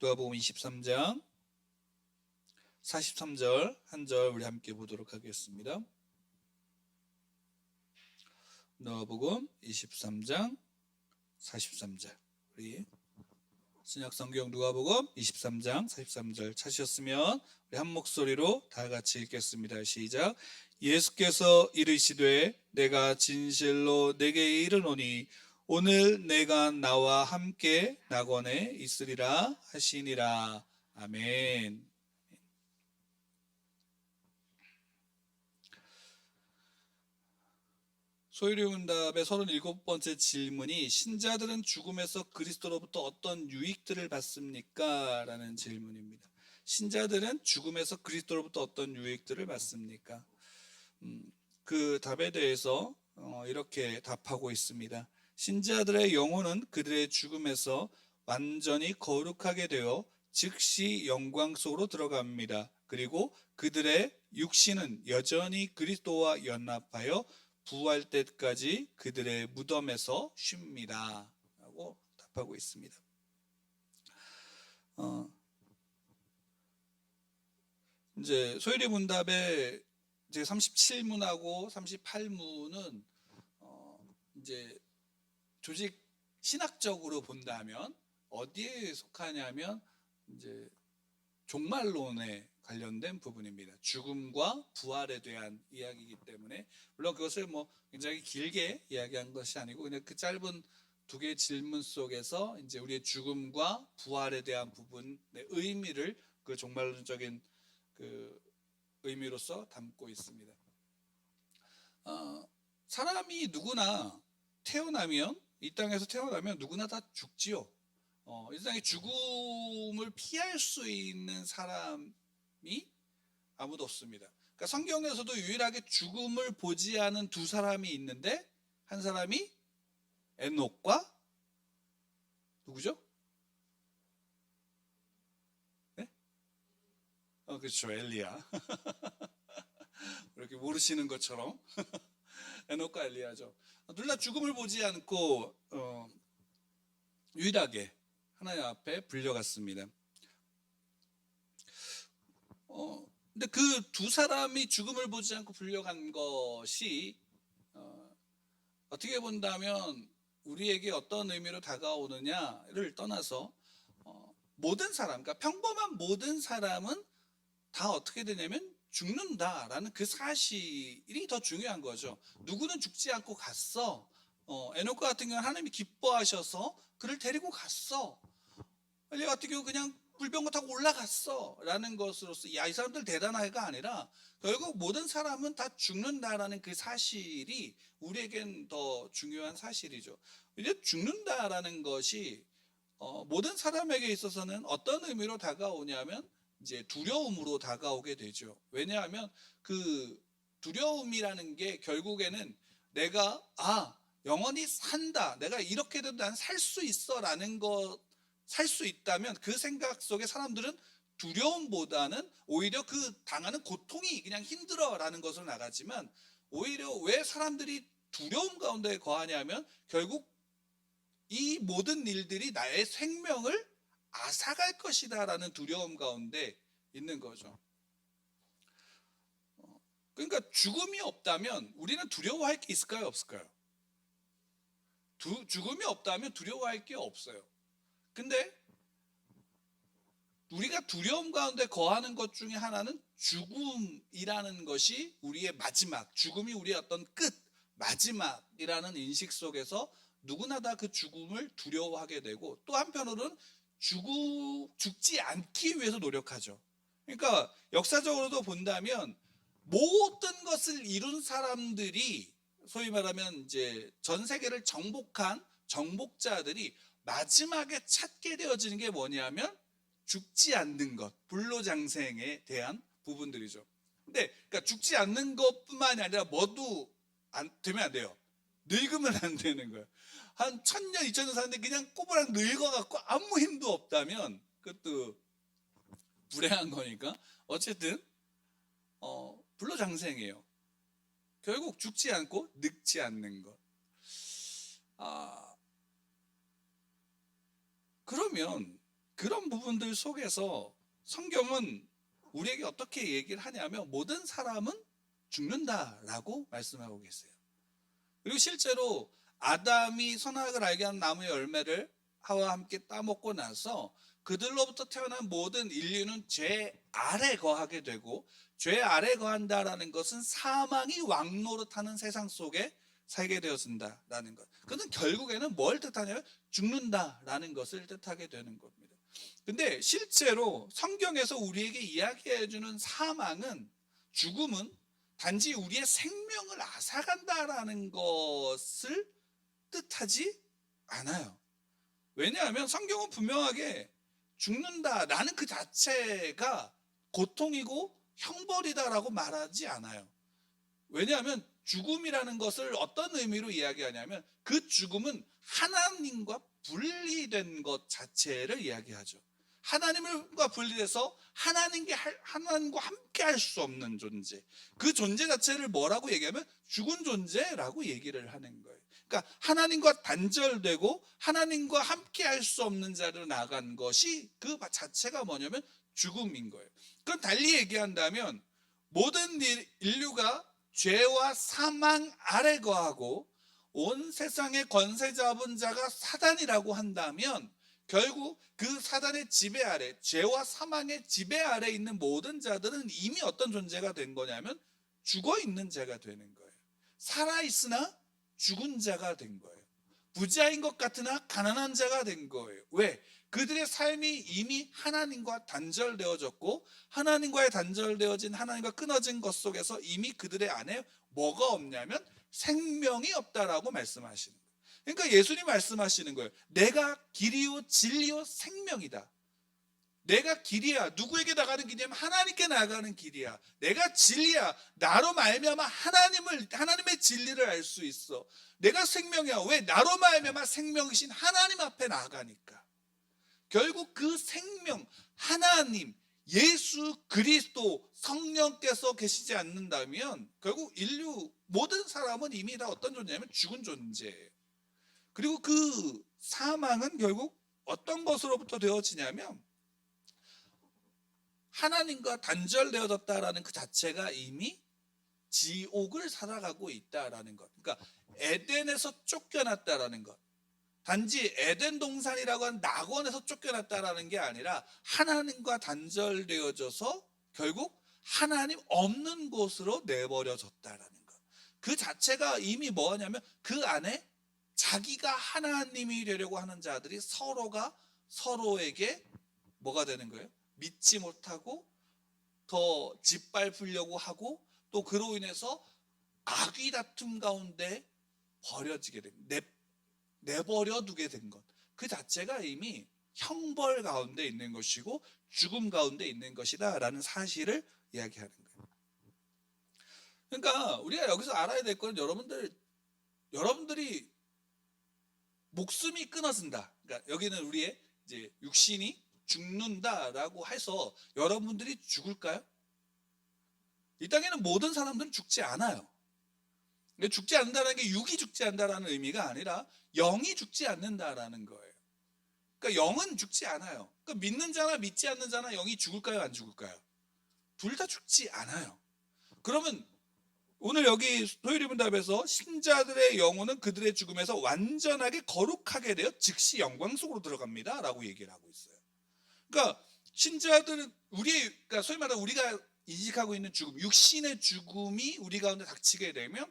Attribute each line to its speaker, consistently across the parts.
Speaker 1: 누가복음 23장 43절 한 절 우리 함께 보도록 하겠습니다. 누가복음 23장 43절 우리 신약성경 누가복음 23장 43절 찾으셨으면 우리 한 목소리로 다 같이 읽겠습니다. 시작. 예수께서 이르시되 내가 진실로 내게 이르노니 오늘 내가 나와 함께 낙원에 있으리라 하시니라. 아멘. 소유리문답의 37번째 질문이 신자들은 죽음에서 그리스도로부터 어떤 유익들을 받습니까? 라는 질문입니다. 신자들은 죽음에서 그리스도로부터 어떤 유익들을 받습니까? 그 답에 대해서 이렇게 답하고 있습니다. 신자들의 영혼은 그들의 죽음에서 완전히 거룩하게 되어 즉시 영광 속으로 들어갑니다. 그리고 그들의 육신은 여전히 그리스도와 연합하여 부활 때까지 그들의 무덤에서 쉽니다. 라고 답하고 있습니다. 이제 소율이 문답의 이제 37문하고 38문은 이제 조직 신학적으로 본다면 어디에 속하냐면 이제 종말론에 관련된 부분입니다. 죽음과 부활에 대한 이야기이기 때문에 물론 그것을 뭐 굉장히 길게 이야기한 것이 아니고 그냥 그 짧은 두 개의 질문 속에서 이제 우리의 죽음과 부활에 대한 부분의 의미를 그 종말론적인 그 의미로서 담고 있습니다. 사람이 누구나 태어나면 이 땅에서 태어나면 누구나 다 죽지요. 이 세상에 죽음을 피할 수 있는 사람이 아무도 없습니다. 그러니까 성경에서도 유일하게 죽음을 보지 않은 두 사람이 있는데 한 사람이 에녹과 누구죠? 네? 그렇죠. 엘리야. 이렇게 모르시는 것처럼 에녹과 엘리야죠. 둘 다 죽음을 보지 않고 유일하게 하나님 앞에 불려갔습니다. 근데 그 두 사람이 죽음을 보지 않고 불려간 것이 어떻게 본다면 우리에게 어떤 의미로 다가오느냐를 떠나서 모든 사람, 그러니까 평범한 모든 사람은 다 어떻게 되냐면 죽는다라는 그 사실이 더 중요한 거죠. 누구는 죽지 않고 갔어. 에녹 같은 경우는 하나님이 기뻐하셔서 그를 데리고 갔어. 엘리 같은 경우 그냥 불병거 타고 올라갔어 라는 것으로서 야, 이 사람들 대단하가 아니라 결국 모든 사람은 다 죽는다라는 그 사실이 우리에겐 더 중요한 사실이죠. 이제 죽는다라는 것이 모든 사람에게 있어서는 어떤 의미로 다가오냐면 이제 두려움으로 다가오게 되죠. 왜냐하면 그 두려움이라는 게 결국에는 내가 영원히 산다, 내가 이렇게 돼도 난 살 수 있어라는 것, 살 수 있다면 그 생각 속에 사람들은 두려움보다는 오히려 그 당하는 고통이 그냥 힘들어라는 것으로 나가지만 오히려 왜 사람들이 두려움 가운데 거하냐면 결국 이 모든 일들이 나의 생명을 앗아갈 것이다라는 두려움 가운데 있는 거죠. 그러니까 죽음이 없다면 우리는 두려워할 게 있을까요, 없을까요? 죽음이 없다면 두려워할 게 없어요. 근데 우리가 두려움 가운데 거하는 것 중에 하나는 죽음이라는 것이 우리의 마지막, 죽음이 우리의 어떤 끝, 마지막이라는 인식 속에서 누구나 다 그 죽음을 두려워하게 되고 또 한편으로는 죽지 않기 위해서 노력하죠. 그러니까 역사적으로도 본다면 모든 것을 이룬 사람들이 소위 말하면 이제 전 세계를 정복한 정복자들이 마지막에 찾게 되어지는 게 뭐냐면 죽지 않는 것, 불로장생에 대한 부분들이죠. 근데 그러니까 죽지 않는 것뿐만이 아니라 뭐도 되면 안 돼요. 늙으면 안 되는 거예요. 한 1000년, 2000년 사는데 그냥 꼬부랑 늙어갖고 아무 힘도 없다면 그것도 불행한 거니까 어쨌든 불로장생이에요. 결국 죽지 않고 늙지 않는 것. 그러면 그런 부분들 속에서 성경은 우리에게 어떻게 얘기를 하냐면 모든 사람은 죽는다라고 말씀하고 계세요. 그리고 실제로 아담이 선악을 알게 한 나무의 열매를 하와 함께 따먹고 나서 그들로부터 태어난 모든 인류는 죄 아래 거하게 되고, 죄 아래 거한다라는 것은 사망이 왕노릇하는 세상 속에 살게 되어진다라는 것. 그것은 결국에는 뭘 뜻하냐면 죽는다라는 것을 뜻하게 되는 겁니다. 근데 실제로 성경에서 우리에게 이야기해 주는 사망은, 죽음은 단지 우리의 생명을 앗아간다라는 것을 뜻하지 않아요. 왜냐하면 성경은 분명하게 죽는다라는 그 자체가 고통이고 형벌이다라고 말하지 않아요. 왜냐하면 죽음이라는 것을 어떤 의미로 이야기하냐면 그 죽음은 하나님과 분리된 것 자체를 이야기하죠. 하나님과 분리돼서 하나님과 함께 할 수 없는 존재. 그 존재 자체를 뭐라고 얘기하면 죽은 존재라고 얘기를 하는 거예요. 그러니까 하나님과 단절되고 하나님과 함께 할 수 없는 자로 나간 것이 그 자체가 뭐냐면 죽음인 거예요. 그럼 달리 얘기한다면 모든 인류가 죄와 사망 아래 거하고 온 세상의 권세 잡은 자가 사단이라고 한다면 결국 그 사단의 지배 아래, 죄와 사망의 지배 아래 있는 모든 자들은 이미 어떤 존재가 된 거냐면 죽어 있는 자가 되는 거예요. 살아 있으나 죽은 자가 된 거예요. 부자인 것 같으나 가난한 자가 된 거예요. 왜? 그들의 삶이 이미 하나님과 단절되어졌고, 하나님과의 단절되어진, 하나님과 끊어진 것 속에서 이미 그들의 안에 뭐가 없냐면 생명이 없다라고 말씀하시는 거예요. 그러니까 예수님 말씀하시는 거예요. 내가 길이요 진리요 생명이다. 내가 길이야. 누구에게 나가는 길이냐면 하나님께 나가는 길이야. 내가 진리야. 나로 말미암아 하나님의 진리를 알 수 있어. 내가 생명이야. 왜? 나로 말미암아 생명이신 하나님 앞에 나가니까. 결국 그 생명, 하나님, 예수 그리스도, 성령께서 계시지 않는다면 결국 인류 모든 사람은 이미 다 어떤 존재냐면 죽은 존재예요. 그리고 그 사망은 결국 어떤 것으로부터 되어지냐면 하나님과 단절되어졌다라는 그 자체가 이미 지옥을 살아가고 있다라는 것. 그러니까 에덴에서 쫓겨났다라는 것. 단지 에덴 동산이라고 하는 낙원에서 쫓겨났다라는 게 아니라 하나님과 단절되어져서 결국 하나님 없는 곳으로 내버려졌다라는 것. 그 자체가 이미 뭐냐면 그 안에 자기가 하나님이 되려고 하는 자들이 서로가 서로에게 뭐가 되는 거예요? 믿지 못하고 더 짓밟으려고 하고 또 그로 인해서 악의 다툼 가운데 버려지게 된, 내버려 두게 된 것. 그 자체가 이미 형벌 가운데 있는 것이고 죽음 가운데 있는 것이다라는 사실을 이야기하는 거예요. 그러니까 우리가 여기서 알아야 될 건 여러분들이 목숨이 끊어진다. 그러니까 여기는 우리의 이제 육신이 죽는다라고 해서 여러분들이 죽을까요? 이 땅에는 모든 사람들은 죽지 않아요. 죽지 않는다는 게 육이 죽지 않는다라는 의미가 아니라 영이 죽지 않는다라는 거예요. 그러니까 영은 죽지 않아요. 그러니까 믿는 자나 믿지 않는 자나 영이 죽을까요? 안 죽을까요? 둘 다 죽지 않아요. 그러면 오늘 여기 소유리문답에서 신자들의 영혼은 그들의 죽음에서 완전하게 거룩하게 되어 즉시 영광 속으로 들어갑니다 라고 얘기를 하고 있어요. 그러니까 신자들은 그러니까 소위 말하는 우리가 인식하고 있는 죽음, 육신의 죽음이 우리 가운데 닥치게 되면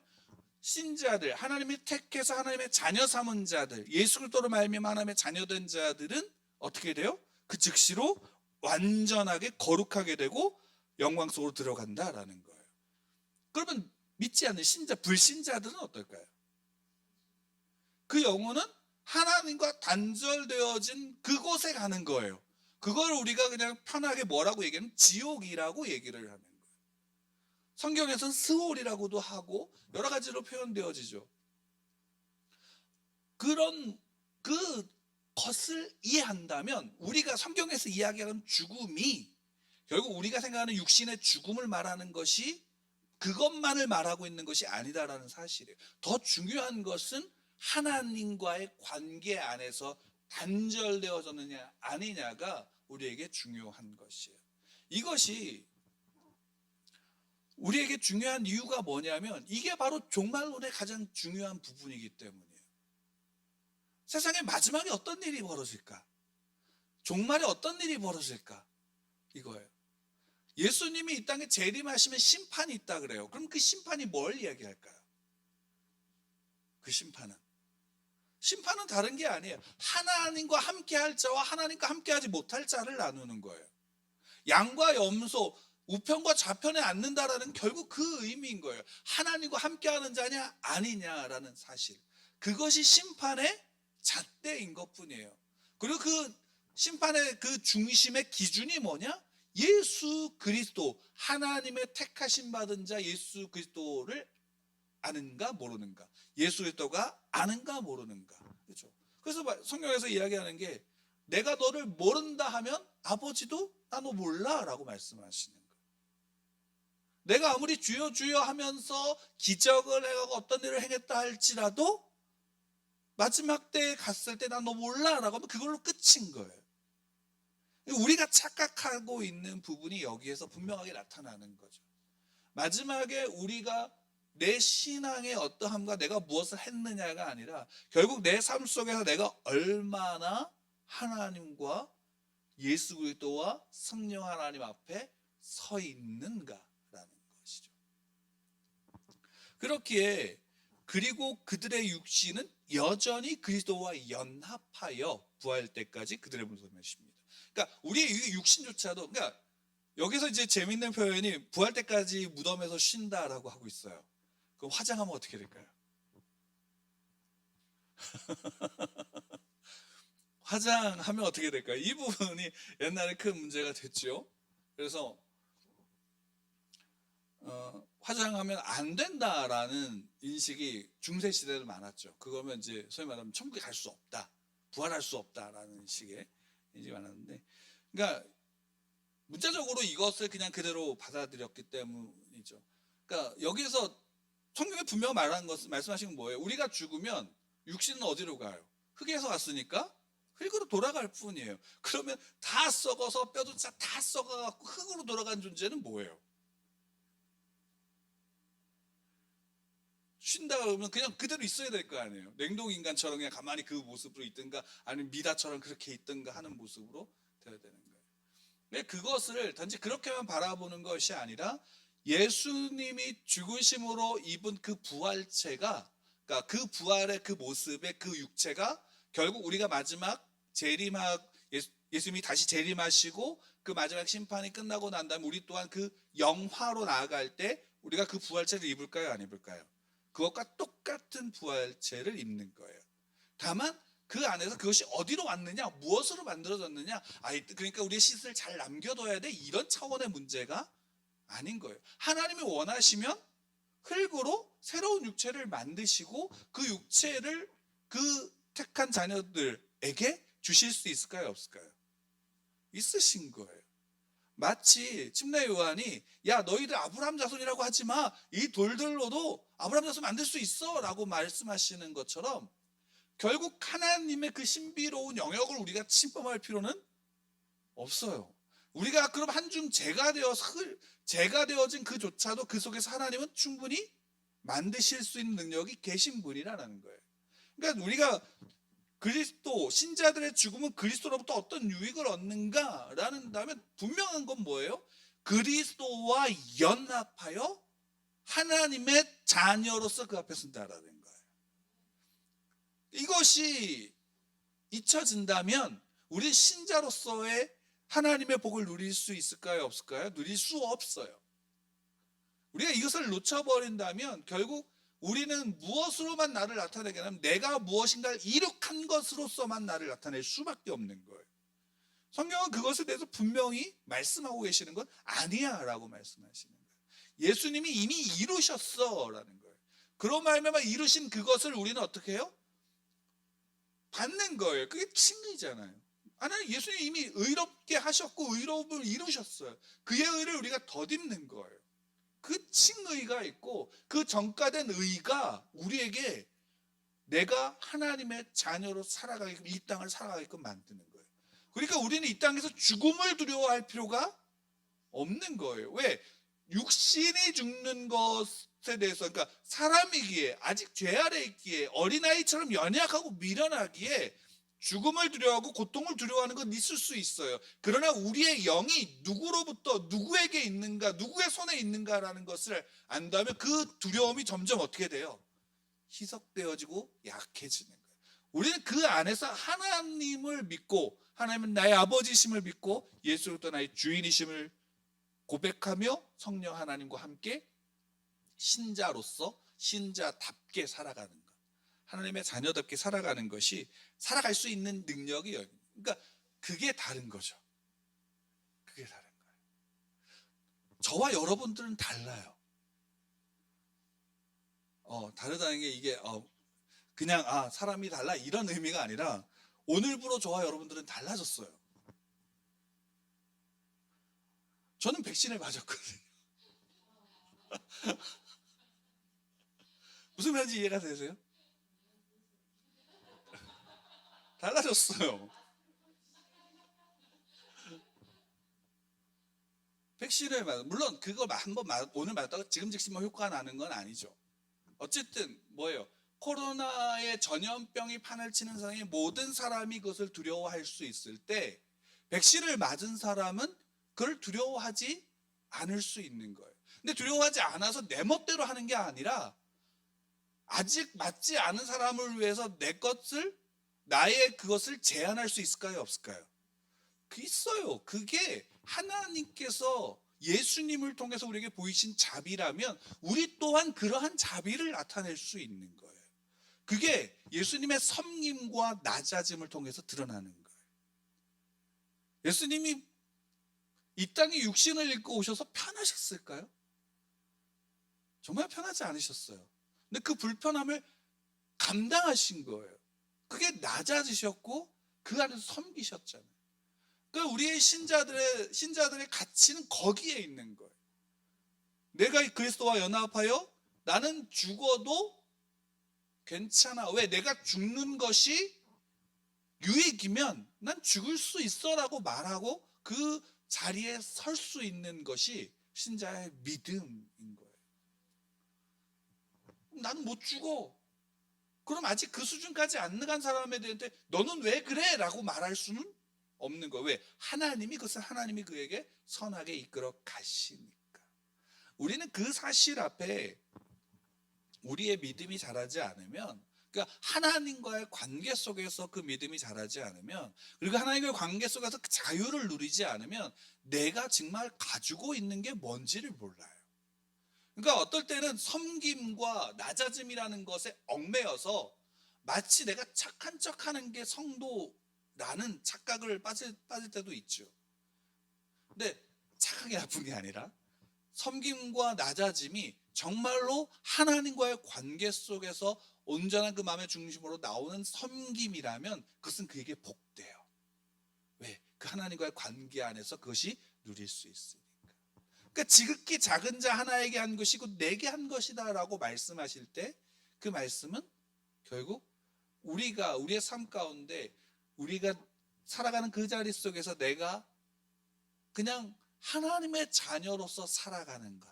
Speaker 1: 신자들, 하나님이 택해서 하나님의 자녀 삼은 자들, 예수 그리스도로 말미암아 하나님의 자녀된 자들은 어떻게 돼요? 그 즉시로 완전하게 거룩하게 되고 영광 속으로 들어간다라는 거예요. 그러면 믿지 않는 신자, 불신자들은 어떨까요? 그 영혼은 하나님과 단절되어진 그곳에 가는 거예요. 그걸 우리가 그냥 편하게 뭐라고 얘기하면 지옥이라고 얘기를 하는 거예요. 성경에서는 스홀이라고도 하고 여러 가지로 표현되어지죠. 그런 그 것을 이해한다면 우리가 성경에서 이야기하는 죽음이 결국 우리가 생각하는 육신의 죽음을 말하는 것이 그것만을 말하고 있는 것이 아니다라는 사실이에요. 더 중요한 것은 하나님과의 관계 안에서 단절되어졌느냐 아니냐가 우리에게 중요한 것이에요. 이것이 우리에게 중요한 이유가 뭐냐면 이게 바로 종말론의 가장 중요한 부분이기 때문이에요. 세상의 마지막에 어떤 일이 벌어질까? 종말에 어떤 일이 벌어질까? 이거예요. 예수님이 이 땅에 재림하시면 심판이 있다 그래요. 그럼 그 심판이 뭘 이야기할까요? 그 심판은 다른 게 아니에요. 하나님과 함께할 자와 하나님과 함께하지 못할 자를 나누는 거예요. 양과 염소, 우편과 좌편에 앉는다라는 결국 그 의미인 거예요. 하나님과 함께하는 자냐 아니냐라는 사실. 그것이 심판의 잣대인 것뿐이에요. 그리고 그 심판의 그 중심의 기준이 뭐냐? 예수 그리스도, 하나님의 택하심 받은 자 예수 그리스도를 아는가 모르는가, 예수 그리스도가 아는가 모르는가. 그렇죠? 그래서 성경에서 이야기하는 게 내가 너를 모른다 하면 아버지도 나 너 몰라 라고 말씀하시는 거예요. 내가 아무리 주여 주여 하면서 기적을 해가고 어떤 일을 행했다 할지라도 마지막 때에 갔을 때 나 너 몰라 라고 하면 그걸로 끝인 거예요. 우리가 착각하고 있는 부분이 여기에서 분명하게 나타나는 거죠. 마지막에 우리가 내 신앙의 어떠함과 내가 무엇을 했느냐가 아니라 결국 내 삶 속에서 내가 얼마나 하나님과 예수 그리스도와 성령 하나님 앞에 서 있는가라는 것이죠. 그렇기에 그리고 그들의 육신은 여전히 그리스도와 연합하여 부활 때까지 그들의 무덤에 쉽니다. 그러니까 우리의 육신조차도, 그러니까 여기서 이제 재밌는 표현이 부활 때까지 무덤에서 쉰다라고 하고 있어요. 그럼 화장하면 어떻게 될까요? 화장하면 어떻게 될까요? 이 부분이 옛날에 큰 문제가 됐죠. 그래서 화장하면 안 된다라는 인식이 중세 시대도 많았죠. 그거면 이제 소위 말하면 천국에 갈 수 없다, 부활할 수 없다라는 식의 인식이 많았는데, 그러니까 문자적으로 이것을 그냥 그대로 받아들였기 때문이죠. 그러니까 여기서 성경에 분명 말씀하신 건 뭐예요? 우리가 죽으면 육신은 어디로 가요? 흙에서 왔으니까 흙으로 돌아갈 뿐이에요. 그러면 다 썩어서 뼈도 다 썩어갖고 흙으로 돌아간 존재는 뭐예요? 쉰다 그러면 그냥 그대로 있어야 될 거 아니에요. 냉동인간처럼 그냥 가만히 그 모습으로 있든가 아니면 미다처럼 그렇게 있든가 하는 모습으로 되어야 되는 거예요. 근데 그것을 단지 그렇게만 바라보는 것이 아니라 예수님이 죽으심으로 입은 그 부활체가, 그러니까 그 부활의 그 모습의 그 육체가 결국 우리가 마지막 예수님이 다시 재림하시고 그 마지막 심판이 끝나고 난 다음에 우리 또한 그 영화로 나아갈 때 우리가 그 부활체를 입을까요, 안 입을까요? 그것과 똑같은 부활체를 입는 거예요. 다만 그 안에서 그것이 어디로 왔느냐, 무엇으로 만들어졌느냐, 그러니까 우리의 시선을 잘 남겨둬야 돼, 이런 차원의 문제가 아닌 거예요. 하나님이 원하시면 흙으로 새로운 육체를 만드시고 그 육체를 그 택한 자녀들에게 주실 수 있을까요, 없을까요? 있으신 거예요. 마치 침례 요한이 야 너희들 아브라함 자손이라고 하지 마, 이 돌들로도 아브라함 자손 만들 수 있어 라고 말씀하시는 것처럼 결국 하나님의 그 신비로운 영역을 우리가 침범할 필요는 없어요. 우리가 그럼 한줌 재가 되어진 그조차도 그 속에서 하나님은 충분히 만드실 수 있는 능력이 계신 분이라는 거예요. 그러니까 우리가 그리스도 신자들의 죽음은 그리스도로부터 어떤 유익을 얻는가라는 다음에 분명한 건 뭐예요? 그리스도와 연합하여 하나님의 자녀로서 그 앞에 선다라는 거예요. 이것이 잊혀진다면 우리 신자로서의 하나님의 복을 누릴 수 있을까요, 없을까요? 누릴 수 없어요. 우리가 이것을 놓쳐버린다면 결국 우리는 무엇으로만 나를 나타내게 하면 내가 무엇인가를 이룩한 것으로서만 나를 나타낼 수밖에 없는 거예요. 성경은 그것에 대해서 분명히 말씀하고 계시는 건 아니야 라고 말씀하시는 거예요. 예수님이 이미 이루셨어 라는 거예요. 그런 말미암아 이루신 그것을 우리는 어떻게 해요? 받는 거예요. 그게 칭의잖아요. 하나님 예수님이 이미 의롭게 하셨고 의로움을 이루셨어요. 그의 의를 우리가 덧입는 거예요. 그 칭의가 있고 그 전가된 의가 우리에게 내가 하나님의 자녀로 살아가게끔, 이 땅을 살아가게끔 만드는 거예요. 그러니까 우리는 이 땅에서 죽음을 두려워할 필요가 없는 거예요. 왜? 육신이 죽는 것에 대해서, 그러니까 사람이기에, 아직 죄 아래 있기에, 어린아이처럼 연약하고 미련하기에 죽음을 두려워하고 고통을 두려워하는 건 있을 수 있어요. 그러나 우리의 영이 누구로부터 누구에게 있는가, 누구의 손에 있는가라는 것을 안다면 그 두려움이 점점 어떻게 돼요? 희석되어지고 약해지는 거예요. 우리는 그 안에서 하나님을 믿고, 하나님은 나의 아버지심을 믿고 예수로부터 나의 주인이심을 고백하며 성령 하나님과 함께 신자로서 신자답게 살아가는 것, 하나님의 자녀답게 살아가는 것이 살아갈 수 있는 능력이에요. 그러니까 그게 다른 거죠. 그게 다른 거예요. 저와 여러분들은 달라요. 다르다는 게 이게 그냥 사람이 달라 이런 의미가 아니라 오늘부로 저와 여러분들은 달라졌어요. 저는 백신을 맞았거든요. 무슨 말인지 이해가 되세요? 달라졌어요. 백신을 물론 그걸 한번 오늘 맞았다고 지금 즉시 효과가 나는 건 아니죠. 어쨌든 뭐예요? 코로나의 전염병이 판을 치는 세상에 모든 사람이 그것을 두려워할 수 있을 때 백신을 맞은 사람은 그걸 두려워하지 않을 수 있는 거예요. 근데 두려워하지 않아서 내 멋대로 하는 게 아니라 아직 맞지 않은 사람을 위해서 나의 그것을 제한할 수 있을까요? 없을까요? 그 있어요. 그게 하나님께서 예수님을 통해서 우리에게 보이신 자비라면 우리 또한 그러한 자비를 나타낼 수 있는 거예요. 그게 예수님의 섬김과 낮아짐을 통해서 드러나는 거예요. 예수님이 이 땅에 육신을 입고 오셔서 편하셨을까요? 정말 편하지 않으셨어요. 근데 그 불편함을 감당하신 거예요. 그게 낮아지셨고 그 안에서 섬기셨잖아요. 그러니까 우리의 신자들의 가치는 거기에 있는 거예요. 내가 그리스도와 연합하여 나는 죽어도 괜찮아. 왜? 내가 죽는 것이 유익이면 난 죽을 수 있어라고 말하고 그 자리에 설 수 있는 것이 신자의 믿음인 거예요. 나는 못 죽어. 그럼 아직 그 수준까지 안 나간 사람에 대해 너는 왜 그래? 라고 말할 수는 없는 거예요. 왜? 하나님이 그에게 선하게 이끌어 가시니까. 우리는 그 사실 앞에 우리의 믿음이 자라지 않으면, 그러니까 하나님과의 관계 속에서 그 믿음이 자라지 않으면, 그리고 하나님과의 관계 속에서 그 자유를 누리지 않으면 내가 정말 가지고 있는 게 뭔지를 몰라요. 그러니까 어떨 때는 섬김과 낮아짐이라는 것에 얽매여서 마치 내가 착한 척하는 게 성도라는 착각을 빠질 때도 있죠. 근데 착하게 나쁜 게 아니라 섬김과 낮아짐이 정말로 하나님과의 관계 속에서 온전한 그 마음의 중심으로 나오는 섬김이라면 그것은 그에게 복돼요. 왜? 그 하나님과의 관계 안에서 그것이 누릴 수 있으니까. 그러니까 지극히 작은 자 하나에게 한 것이 곧 내게 한 것이다 라고 말씀하실 때 그 말씀은 결국 우리의 삶 가운데 우리가 살아가는 그 자리 속에서 내가 그냥 하나님의 자녀로서 살아가는 것,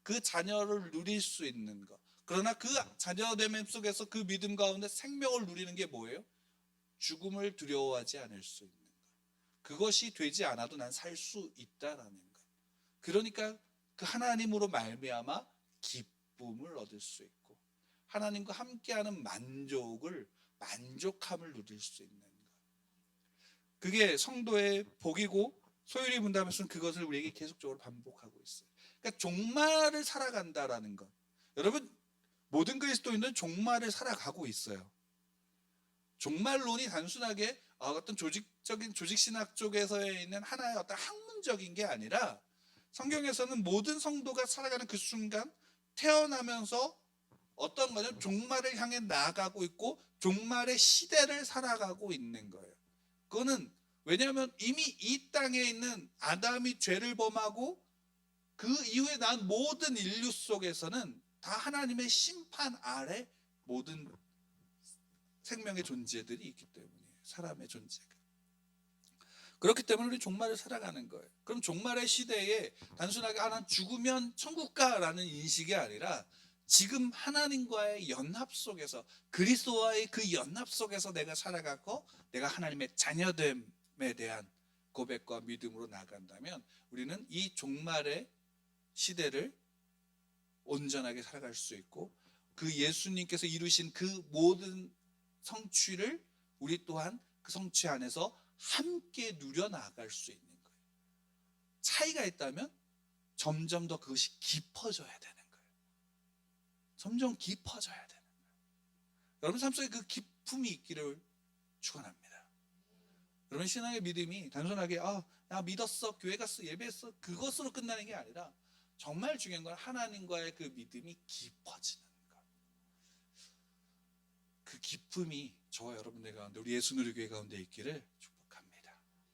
Speaker 1: 그 자녀를 누릴 수 있는 것, 그러나 그 자녀됨 속에서 그 믿음 가운데 생명을 누리는 게 뭐예요? 죽음을 두려워하지 않을 수 있는 것. 그것이 되지 않아도 난 살 수 있다라는 것. 그러니까 그 하나님으로 말미암아 기쁨을 얻을 수 있고 하나님과 함께하는 만족함을 누릴 수 있는 것. 그게 성도의 복이고 소율이 문답에서는 그것을 우리에게 계속적으로 반복하고 있어요. 그러니까 종말을 살아간다라는 것. 여러분, 모든 그리스도인들은 종말을 살아가고 있어요. 종말론이 단순하게 어떤 조직신학 쪽에서 있는 하나의 어떤 학문적인 게 아니라 성경에서는 모든 성도가 살아가는 그 순간 태어나면서 어떤 거냐면 종말을 향해 나아가고 있고 종말의 시대를 살아가고 있는 거예요. 그거는 왜냐하면 이미 이 땅에 있는 아담이 죄를 범하고 그 이후에 난 모든 인류 속에서는 다 하나님의 심판 아래 모든 생명의 존재들이 있기 때문이에요. 사람의 존재가. 그렇기 때문에 우리 종말을 살아가는 거예요. 그럼 종말의 시대에 단순하게 난 죽으면 천국 가라는 인식이 아니라 지금 하나님과의 연합 속에서, 그리스도와의 그 연합 속에서 내가 살아가고 내가 하나님의 자녀됨에 대한 고백과 믿음으로 나아간다면 우리는 이 종말의 시대를 온전하게 살아갈 수 있고, 그 예수님께서 이루신 그 모든 성취를 우리 또한 그 성취 안에서 함께 누려 나갈 수 있는 거예요. 차이가 있다면 점점 더 그것이 깊어져야 되는 거예요. 점점 깊어져야 되는 거예요. 여러분 삶 속에 그 기쁨이 있기를 축원합니다. 여러분 신앙의 믿음이 단순하게 나 믿었어, 교회 갔어, 예배했어, 그것으로 끝나는 게 아니라 정말 중요한 건 하나님과의 그 믿음이 깊어지는 것. 그 기쁨이 저와 여러분들 가운데, 우리 예수누리교회 가운데 있기를